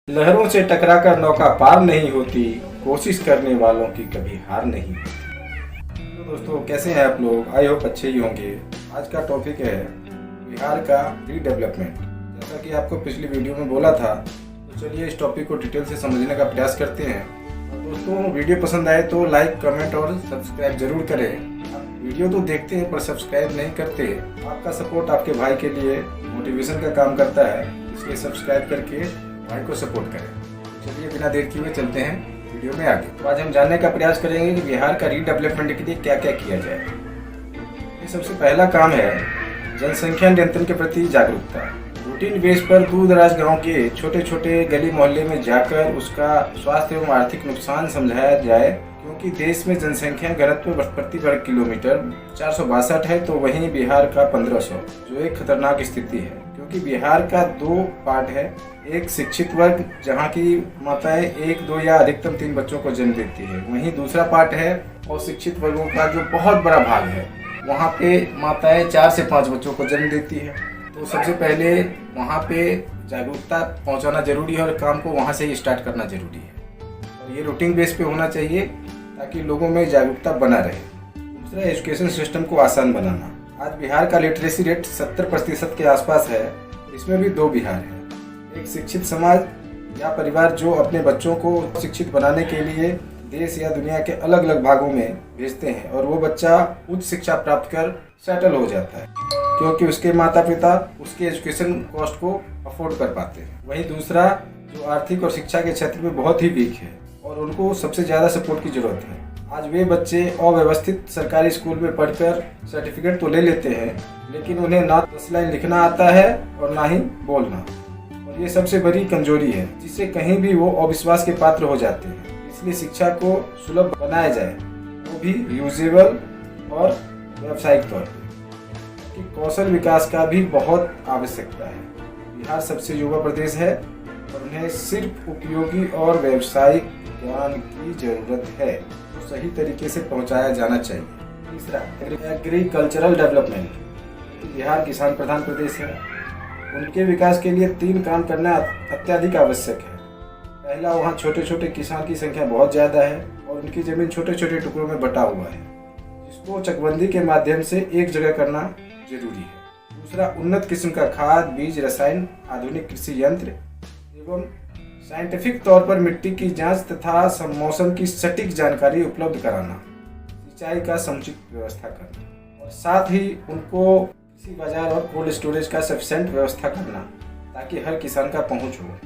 लहरों से टकराकर नौका पार नहीं होती, कोशिश करने वालों की कभी हार नहीं। तो दोस्तों, कैसे हैं आप लोग? आई होप अच्छे ही होंगे। आज का टॉपिक है बिहार का रीडेवलपमेंट। जैसा कि आपको पिछली वीडियो में बोला था, तो चलिए इस टॉपिक को डिटेल से समझने का प्रयास करते हैं। और दोस्तों, वीडियो पसंद आए तो लाइक, कमेंट और सब्सक्राइब जरूर करें। आप वीडियो तो देखते हैं पर सब्सक्राइब नहीं करते। आपका सपोर्ट आपके भाई के लिए मोटिवेशन का काम करता है, इसलिए सब्सक्राइब करके भाई को सपोर्ट करें। चलिए बिना देर किए चलते हैं वीडियो में आगे। तो आज हम जानने का प्रयास करेंगे कि बिहार का रीडेवलपमेंट के लिए क्या क्या किया जाए। ये सबसे पहला काम है जनसंख्या नियंत्रण के प्रति जागरूकता। रूटीन बेस पर दूर दराज गाँव के छोटे छोटे गली मोहल्ले में जाकर उसका स्वास्थ्य एवं आर्थिक नुकसान समझाया जाए, क्योंकि देश में जनसंख्या घनत्व प्रति वर्ग किलोमीटर 462 है, तो वहीं बिहार का 1500, जो एक खतरनाक स्थिति है। क्योंकि बिहार का दो पार्ट है, एक शिक्षित वर्ग जहाँ की माताएं 1, 2 या अधिकतम 3 बच्चों को जन्म देती है, वहीं दूसरा पार्ट है अशिक्षित वर्गों का जो बहुत बड़ा भाग है, वहाँ पे माताएं 4 से 5 बच्चों को जन्म देती है। तो सबसे पहले वहाँ पे जागरूकता पहुँचाना जरूरी है और काम को वहाँ से ही स्टार्ट करना जरूरी है। और ये रूटीन बेस पे होना चाहिए ताकि लोगों में जागरूकता बना रहे। दूसरा, एजुकेशन सिस्टम को आसान बनाना। आज बिहार का लिटरेसी रेट 70% के आसपास है। इसमें भी दो बिहार है, एक शिक्षित समाज या परिवार जो अपने बच्चों को शिक्षित बनाने के लिए देश या दुनिया के अलग अलग भागों में भेजते हैं, और वो बच्चा उच्च शिक्षा प्राप्त कर सेटल हो जाता है, क्योंकि उसके माता पिता उसके एजुकेशन कॉस्ट को अफोर्ड कर पाते हैं। वहीं दूसरा, जो आर्थिक और शिक्षा के क्षेत्र में बहुत ही वीक है और उनको सबसे ज़्यादा सपोर्ट की जरूरत है। आज वे बच्चे अव्यवस्थित सरकारी स्कूल में पढ़कर सर्टिफिकेट तो ले लेते हैं, लेकिन उन्हें ना 10 लाइन लिखना आता है और ना ही बोलना, और ये सबसे बड़ी कमजोरी है, जिससे कहीं भी वो अविश्वास के पात्र हो जाते हैं। इसलिए शिक्षा को सुलभ बनाया जाए, वो भी यूजेबल और व्यावसायिक तौर पर। कौशल विकास का भी बहुत आवश्यकता है। बिहार सबसे युवा प्रदेश है और उन्हें सिर्फ उपयोगी और व्यावसायिक ज्ञान की जरूरत है, तो सही तरीके से पहुंचाया जाना चाहिए। तीसरा, एग्रीकल्चरल डेवलपमेंट। बिहार किसान प्रधान प्रदेश है, उनके विकास के लिए 3 काम करना अत्यधिक आवश्यक है। पहला, वहाँ छोटे छोटे किसान की संख्या बहुत ज़्यादा है और उनकी ज़मीन छोटे छोटे टुकड़ों में बटा हुआ है, जिसको चकबंदी के माध्यम से एक जगह करना जरूरी है। दूसरा, उन्नत किस्म का खाद, बीज, रसायन, आधुनिक कृषि यंत्र एवं साइंटिफिक तौर पर मिट्टी की जांच तथा मौसम की सटीक जानकारी उपलब्ध कराना, सिंचाई का समुचित व्यवस्था करना, और साथ ही उनको कृषि बाजार और कोल्ड स्टोरेज का सफिशिएंट व्यवस्था करना, ताकि हर किसान का पहुंच हो।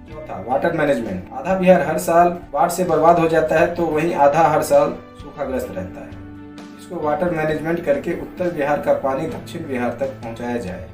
चौथा, वाटर मैनेजमेंट। आधा बिहार हर साल बाढ़ से बर्बाद हो जाता है, तो वहीं आधा हर साल सूखाग्रस्त रहता है। इसको वाटर मैनेजमेंट करके उत्तर बिहार का पानी दक्षिण बिहार तक पहुँचाया जाए।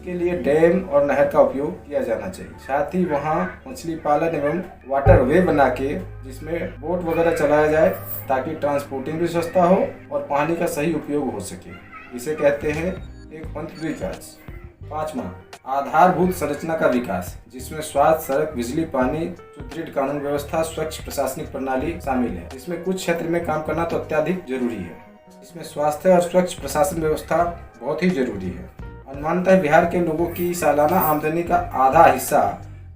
के लिए डैम और नहर का उपयोग किया जाना चाहिए। साथ ही वहाँ मछली पालन एवं वाटर वे बना के जिसमें बोट वगैरह चलाया जाए, ताकि ट्रांसपोर्टिंग भी सस्ता हो और पानी का सही उपयोग हो सके। इसे कहते हैं एक पंथ विकास। 5वां, आधारभूत संरचना का विकास, जिसमें स्वास्थ्य, सड़क, बिजली, पानी, सुदृढ़ कानून व्यवस्था, स्वच्छ प्रशासनिक प्रणाली शामिल है। इसमें कुछ क्षेत्र में काम करना तो अत्यधिक जरूरी है। इसमें स्वास्थ्य और स्वच्छ प्रशासन व्यवस्था बहुत ही जरूरी है। अनुमानतः बिहार के लोगों की सालाना आमदनी का आधा हिस्सा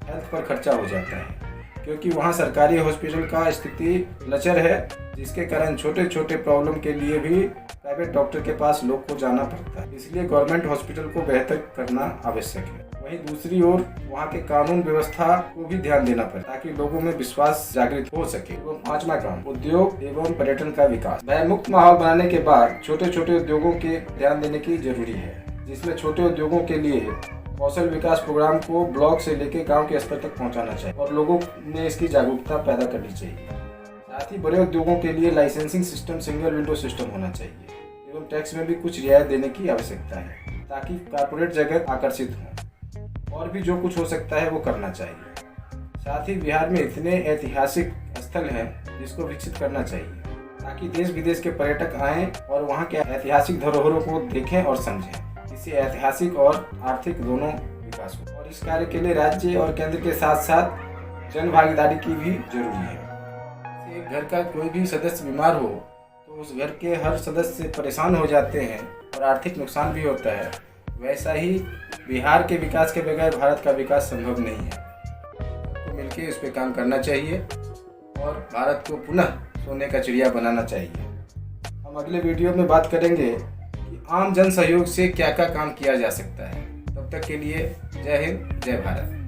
हेल्थ पर खर्चा हो जाता है, क्योंकि वहाँ सरकारी हॉस्पिटल का स्थिति लचर है, जिसके कारण छोटे छोटे प्रॉब्लम के लिए भी प्राइवेट डॉक्टर के पास लोग को जाना पड़ता है। इसलिए गवर्नमेंट हॉस्पिटल को बेहतर करना आवश्यक है। वहीं दूसरी ओर वहाँ के कानून व्यवस्था को भी ध्यान देना पड़ता है, ताकि लोगों में विश्वास जागृत हो सके। एवं 5वां काम, उद्योग एवं पर्यटन का विकास। भयमुक्त माहौल बनाने के बाद छोटे छोटे उद्योगों के ध्यान देने की जरूरी है, जिसमें छोटे उद्योगों के लिए कौशल विकास प्रोग्राम को ब्लॉक से लेकर गांव के स्तर तक पहुंचाना चाहिए और लोगों में इसकी जागरूकता पैदा करनी चाहिए। साथ ही बड़े उद्योगों के लिए licensing system single window system होना चाहिए एवं टैक्स में भी कुछ रियायत देने की आवश्यकता है, ताकि कॉर्पोरेट जगत आकर्षित हो। और भी जो कुछ हो सकता है वो करना चाहिए। साथ ही बिहार में इतने ऐतिहासिक स्थल हैं जिसको विकसित करना चाहिए, ताकि देश विदेश के पर्यटक आएँ और वहाँ के ऐतिहासिक धरोहरों को देखें और समझें। इससे ऐतिहासिक और आर्थिक दोनों विकास हो। और इस कार्य के लिए राज्य और केंद्र के साथ साथ जन भागीदारी की भी जरूरी है। एक घर का कोई भी सदस्य बीमार हो तो उस घर के हर सदस्य परेशान हो जाते हैं और आर्थिक नुकसान भी होता है। वैसा ही बिहार के विकास के बगैर भारत का विकास संभव नहीं है। मिलकर इस पर काम करना चाहिए और भारत को पुनः सोने का चिड़िया बनाना चाहिए। हम अगले वीडियो में बात करेंगे कि आम जन सहयोग से क्या क्या काम किया जा सकता है। तब तक के लिए जय हिंद, जय भारत।